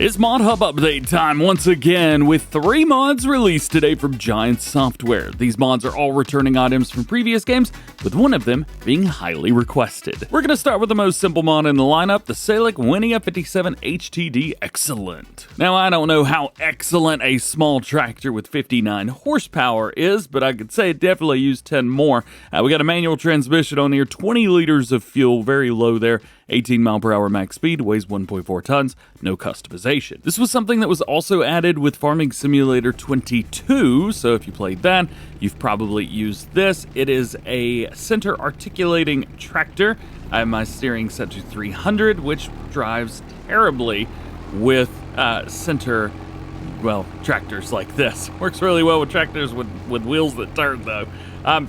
It's Modhub update time once again with 3 mods released today from Giant Software. These mods are all returning items from previous games, with one of them being highly requested. We're going to start with the most simple mod in the lineup, the Salek Winea 57 HTD Excellent. Now, I don't know how excellent a small tractor with 59 horsepower is, but I could say it definitely used 10 more. We got a manual transmission on here, 20 liters of fuel, very low there. 18 mile per hour max speed, weighs 1.4 tons, no customization. This was something that was also added with Farming Simulator 22, so if you played that, you've probably used this. It is a center articulating tractor. I have my steering set to 300, which drives terribly with center, well, tractors like this. Works really well with tractors with wheels that turn, though.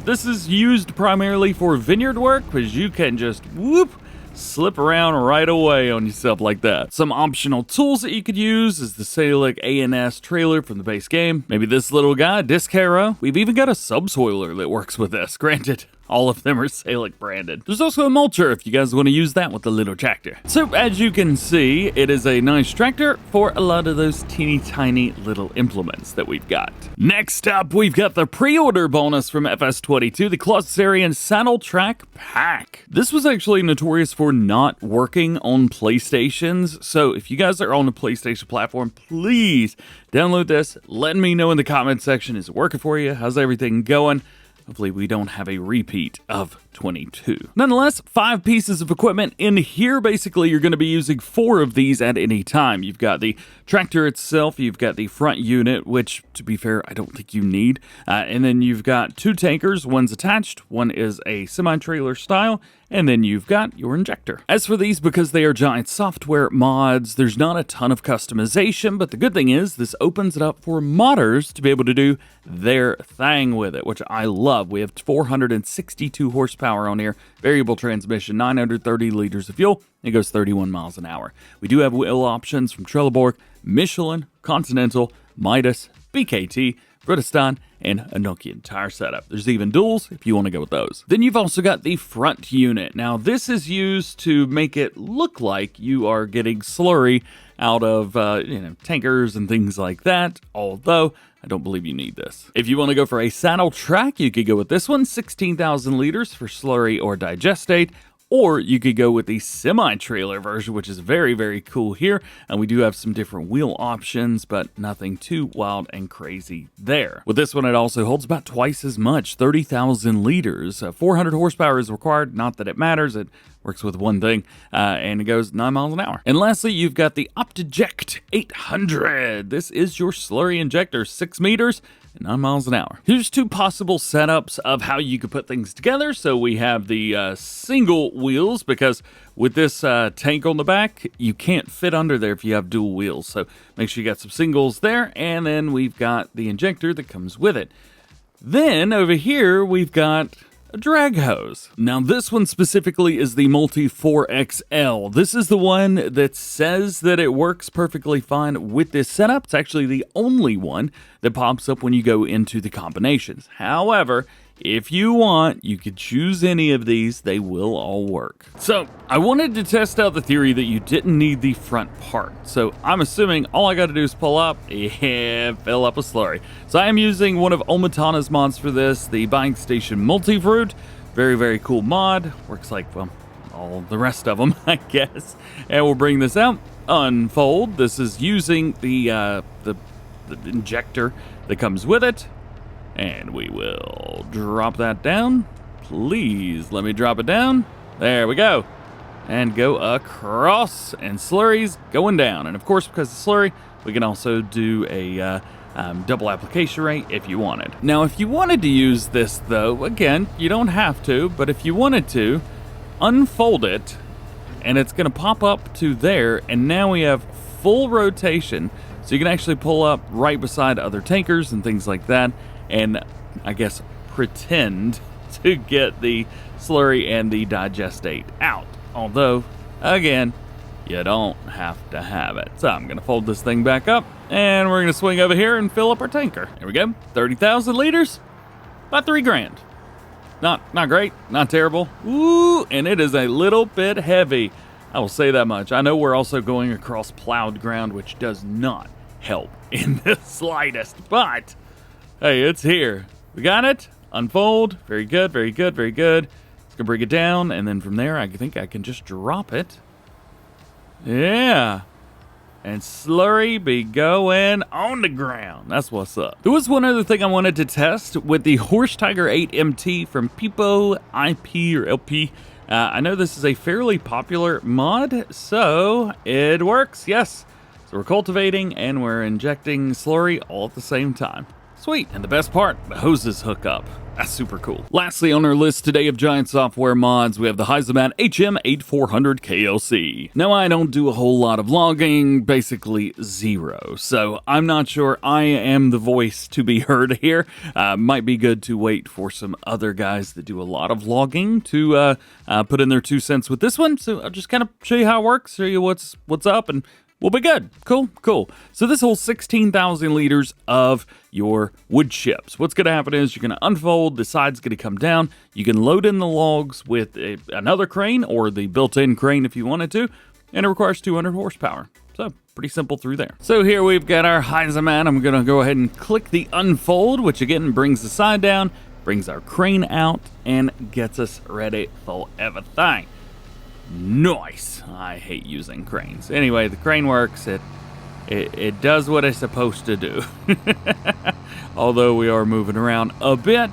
This is used primarily for vineyard work, because you can just whoop, slip around right away on yourself like that. Some optional tools that you could use is the Salek ANS trailer from the base game. Maybe this little guy, disc harrow. We've even got a subsoiler that works with this. Granted, all of them are Salek branded. There's also a mulcher if you guys want to use that with the little tractor. So as you can see, it is a nice tractor for a lot of those teeny tiny little implements that we've got. Next up, we've got the pre-order bonus from FS22, the CLAAS Xerion Saddle Trac Pack. This was actually notorious for not working on PlayStations, so if you guys are on a PlayStation platform, please download this. Let me know in the comment section. Is it working for you? How's everything going? Hopefully we don't have a repeat of 22. Nonetheless, 5 pieces of equipment in here. Basically, you're going to be using 4 of these at any time. You've got the tractor itself, you've got the front unit, which, to be fair, I don't think you need. And then you've got 2 tankers. One's attached, one is a semi-trailer style, and then you've got your injector. As for these, because they are Giant Software mods, there's not a ton of customization, but the good thing is this opens it up for modders to be able to do their thing with it, which I love. We have 462 horsepower on here, variable transmission, 930 liters of fuel. It goes 31 miles an hour. We do have wheel options from Trelleborg, Michelin, Continental, Midas, BKT, Bridgestone, and a Nokian tire setup. There's even duals if you want to go with those. Then you've also got the front unit. Now this is used to make it look like you are getting slurry out of tankers and things like that, although I don't believe you need this. If you want to go for a saddle track, you could go with this one, 16,000 liters for slurry or digestate. Or you could go with the semi-trailer version, which is very, very cool here. And we do have some different wheel options, but nothing too wild and crazy there. With this one, it also holds about twice as much, 30,000 liters. 400 horsepower is required. Not that it matters. It works with one thing, and it goes 9 miles an hour. And lastly, you've got the OptiJect 800. This is your slurry injector, 6 meters. 9 miles an hour. Here's 2 possible setups of how you could put things together. So we have the single wheels, because with this tank on the back, you can't fit under there if you have dual wheels. So make sure you got some singles there. And then we've got the injector that comes with it. Then over here, we've got a drag hose. Now this one specifically is the Multi 4XL. This is the one that says that it works perfectly fine with this setup. It's actually the only one that pops up when you go into the combinations. However, if you want, you could choose any of these. They will all work. So I wanted to test out the theory that you didn't need the front part. So I'm assuming all I got to do is pull up and fill up a slurry. So I am using one of Omatana's mods for this, the Buying Station Multi-Fruit. Very, very cool mod. Works like, well, all the rest of them, I guess. And we'll bring this out. Unfold. This is using the injector that comes with it. And we will drop that down. Please let me drop it down. There we go. And go across. And slurry's going down. And of course, because of slurry, we can also do a double application rate if you wanted. Now, if you wanted to use this, though, again, you don't have to. But if you wanted to, unfold it. And it's going to pop up to there. And now we have full rotation. So you can actually pull up right beside other tankers and things like that. And I guess pretend to get the slurry and the digestate out. Although, again, you don't have to have it. So I'm going to fold this thing back up, and we're going to swing over here and fill up our tanker. Here we go. 30,000 liters, about $3 grand. Not great, not terrible. Ooh, and it is a little bit heavy. I will say that much. I know we're also going across plowed ground, which does not help in the slightest, but hey, it's here. We got it. Unfold. Very good, very good, very good. It's gonna bring it down, and then from there, I think I can just drop it. Yeah. And slurry be going on the ground. That's what's up. There was one other thing I wanted to test with the Horse Tiger 8 MT from People IP or LP. I know this is a fairly popular mod, so it works, yes. So we're cultivating and we're injecting slurry all at the same time. Sweet. And the best part, the hoses hook up. That's super cool. Lastly on our list today of Giant Software mods, we have the Heizomat HM 8400 KLC. Now, I don't do a whole lot of logging, basically zero, so I'm not sure I am the voice to be heard here. Might be good to wait for some other guys that do a lot of logging to put in their 2 cents with this one. So I'll just kind of show you how it works, show you what's up, and we'll be good. Cool. So this holds 16,000 liters of your wood chips. What's going to happen is you're going to unfold, the side's going to come down. You can load in the logs with another crane or the built-in crane if you wanted to, and it requires 200 horsepower. So pretty simple through there. So here we've got our Heizomat. I'm going to go ahead and click the unfold, which again brings the side down, brings our crane out, and gets us ready for everything. Nice. I hate using cranes. Anyway, the crane works. It does what it's supposed to do. Although we are moving around a bit,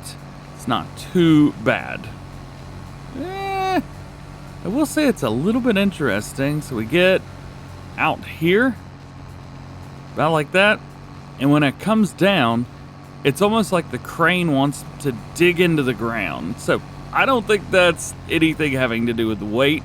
it's not too bad. I will say it's a little bit interesting. So we get out here, about like that, and when it comes down, it's almost like the crane wants to dig into the ground. So I don't think that's anything having to do with the weight.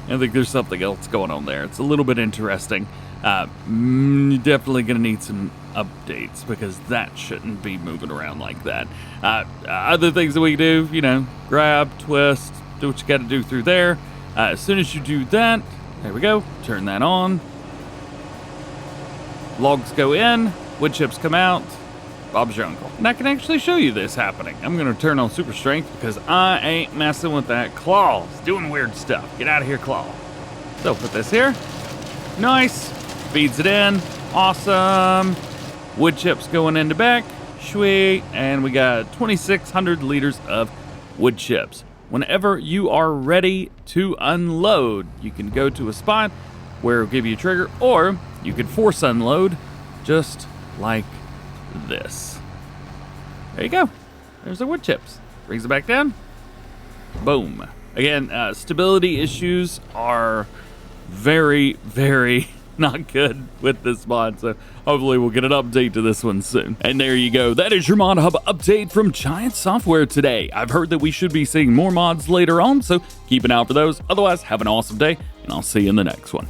I think there's something else going on there. It's a little bit interesting. Definitely going to need some updates because that shouldn't be moving around like that. Other things that we do, grab, twist, do what you got to do through there. As soon as you do that, there we go. Turn that on. Logs go in, wood chips come out. Bob's your uncle. And I can actually show you this happening. I'm going to turn on super strength because I ain't messing with that claw. It's doing weird stuff. Get out of here, claw. So put this here. Nice. Feeds it in. Awesome. Wood chips going into back. Sweet. And we got 2,600 liters of wood chips. Whenever you are ready to unload, you can go to a spot where it'll give you a trigger, or you can force unload just like this. There you go. There's the wood chips. Brings it back down. Boom. Again, stability issues are very, very not good with this mod, so hopefully we'll get an update to this one soon. And there you go. That is your Modhub update from Giant Software today. I've heard that we should be seeing more mods later on, so keep an eye out for those. Otherwise, have an awesome day, and I'll see you in the next one.